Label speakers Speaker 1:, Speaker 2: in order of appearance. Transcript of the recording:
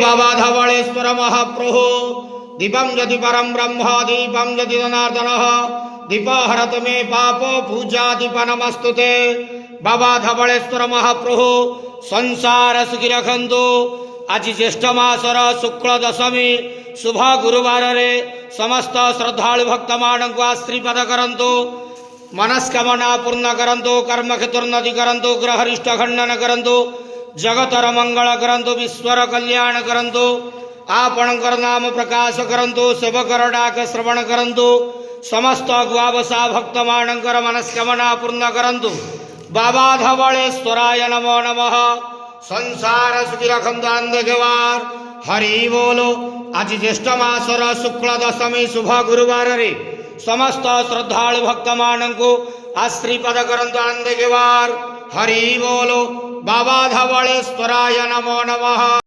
Speaker 1: बाबा धवलेश्वर महाप्रभु दीपं यदि परम ब्रह्म दीपं यदि जनार्दन दीप हरत मे पाप पूजा दीप नमस्तुते। बाबा धवलेश्वर महाप्रभु संसार सुखी रखंतु। आज ज्येष्ठ मासर शुक्ल दशमी शुभ गुरुवार रे समस्त श्रद्धालु भक्त मान को आश्रीपद करंतु। मनस्कामना पूर्ण करंतु। कर्म क्षेत्रोन्नति करंतु। ग्रहरिष्ट खंडन करंतु। जगतर मंगल करंतु। विश्वर कल्याण करंतु। आपणकर नाम प्रकाश करंतु। सेवकर डाक श्रवण करंतु। समस्त गुआवसा भक्त मानकर मनस्कामना पूर्ण करंतु। बाबा धवलेश्वराय नमो नमः। संसार सुखी रखंतु अंधेवार हरि बोलो। आज ज्येष्ठ मासर शुक्ल दशमी शुभ गुरुवार रे समस्त श्रद्धालु भक्त मान को आश्रीपद करंतु अंधेवार हरि बोलो। बाबा धवलेश्वराय नमो नमः।